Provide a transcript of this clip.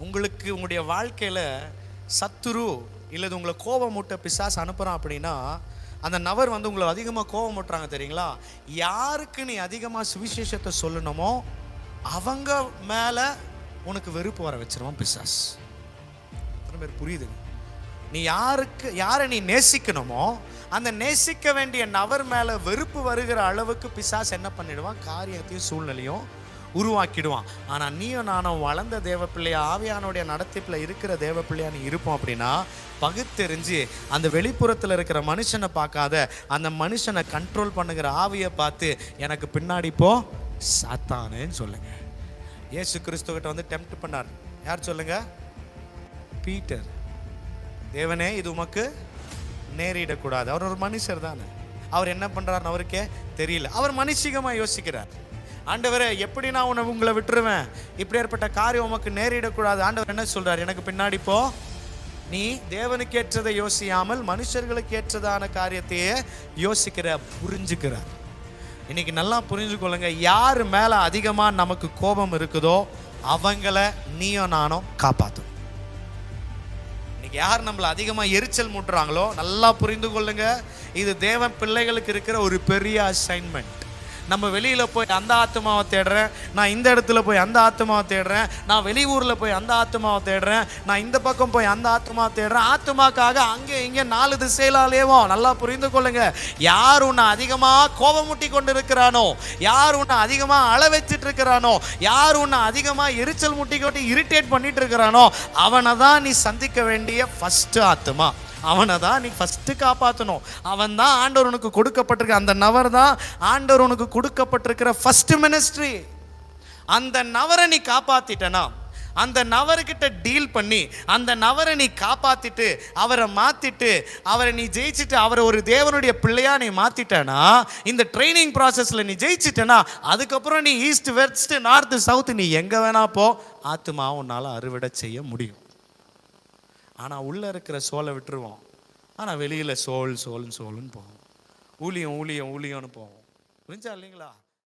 உங்களுக்கு உங்களுடைய வாழ்க்கையில் சத்துரு இல்லது உங்களை கோபமூட்ட பிசாசு அனுப்புகிறான் அப்படின்னா, அந்த நபர் வந்து உங்களை அதிகமாக கோபமூட்டுறாங்க தெரியுங்களா? யாருக்கு நீ அதிகமாக சுவிசேஷத்தை சொல்லணுமோ அவங்க மேலே உனக்கு வெறுப்பு வர வச்சிருவான் பிசாஸ். எத்தனை பேர் புரியுது? நீ யாரை நீ நேசிக்கணுமோ அந்த நேசிக்க வேண்டிய நபர் மேலே வெறுப்பு வருகிற அளவுக்கு பிசாஸ் என்ன பண்ணிடுவான்? காரியத்தையும் சூழ்நிலையும் உருவாக்கிடுவான். ஆனால் நீயும் நானும் வளர்ந்த தேவ பிள்ளையா, ஆவியானுடைய நடத்திப்பில் இருக்கிற தேவ பிள்ளையா நீ இருப்போம் அப்படின்னா, பகுத்தெறிஞ்சு அந்த வெளிப்புறத்தில் இருக்கிற மனுஷனை பார்க்காத அந்த மனுஷனை கண்ட்ரோல் பண்ணுகிற ஆவியை பார்த்து எனக்கு பின்னாடி போ சாத்தானேன்னு சொல்லுங்க. இயேசு கிறிஸ்துவிட்ட வந்து டெம்ப்ட் பண்ணார். யார் சொல்லுங்க? பீட்டர். தேவனே இது உமக்கு நேரிடக்கூடாது. அவர் ஒரு மனுஷர் தானே. அவர் என்ன பண்றாருன்னு அவருக்கே தெரியல. அவர் மனுஷிகமாக யோசிக்கிறார். ஆண்டவரே எப்படி நான் உங்களை விட்டுருவேன், இப்படி ஏற்பட்ட காரியம் உமக்கு நேரிடக்கூடாது. ஆண்டவர் என்ன சொல்றார்? எனக்கு பின்னாடி போ. நீ தேவனுக்கு ஏற்றதை யோசியாமல் மனுஷர்களுக்கு ஏற்றதான காரியத்தையே யோசிக்கிற, புரிஞ்சுக்கிறார். இன்னைக்கு நல்லா புரிஞ்சுக்கொள்ளுங்க, யார் மேலே அதிகமாக நமக்கு கோபம் இருக்குதோ அவங்கள நீயும் நானும் காப்பாற்றும். இன்னைக்கு யார் நம்மளை அதிகமாக எரிச்சல் மூட்டுறாங்களோ நல்லா புரிந்து கொள்ளுங்க, இது தேவன் பிள்ளைகளுக்கு இருக்கிற ஒரு பெரிய அசைன்மெண்ட். நம்ம வெளியில் போய் அந்த ஆத்மாவை தேடுறேன், நான் இந்த இடத்துல போய் அந்த ஆத்மாவை தேடுறேன், நான் வெளியூரில் போய் அந்த ஆத்மாவை தேடுறேன், நான் இந்த பக்கம் போய் அந்த ஆத்மாவை தேடுறேன். ஆத்மாக்காக அங்கே இங்கே 4 திசையிலாலேவும். நல்லா புரிந்து கொள்ளுங்க, யார் உன்னை அதிகமாக கோபமுட்டி கொண்டு இருக்கிறானோ, யார் உன்னை அதிகமாக அள வச்சுட்டு இருக்கிறானோ, யார் உன்னை அதிகமாக எரிச்சல் முட்டி கொண்டு இரிட்டேட் பண்ணிட்டு இருக்கிறானோ அவனை தான் நீ சந்திக்க வேண்டிய ஃபர்ஸ்ட் ஆத்மா. அவனை தான் நீ ஃபஸ்ட்டு காப்பாற்றணும். அவன் தான் ஆண்டவர் உனக்கு கொடுக்கப்பட்டிருக்க, அந்த நபர் தான் ஆண்டவர் உனக்கு கொடுக்கப்பட்டிருக்கிற ஃபர்ஸ்ட் மினிஸ்ட்ரி. அந்த நபரை நீ காப்பாற்றிட்டனா, அந்த நபர்கிட்ட டீல் பண்ணி அந்த நபரை நீ காப்பாற்றிட்டு அவரை மாற்றிட்டு அவரை நீ ஜெயிச்சுட்டு அவரை ஒரு தேவனுடைய பிள்ளையாக நீ மாற்றிட்டனா, இந்த ட்ரைனிங் ப்ராசஸில் நீ ஜெயிச்சிட்டனா, அதுக்கப்புறம் நீ ஈஸ்ட் வெஸ்ட் நார்த்து சவுத்து நீ எங்கே வேணா போ, ஆத்மா உன்னால் அறுவடை செய்ய முடியும். ஆனால் உள்ளே இருக்கிற சோலை விட்டுருவோம், ஆனால் வெளியில் சோல்னு போவோம், ஊழியம்னு போவோம். புரிஞ்சா இல்லைங்களா?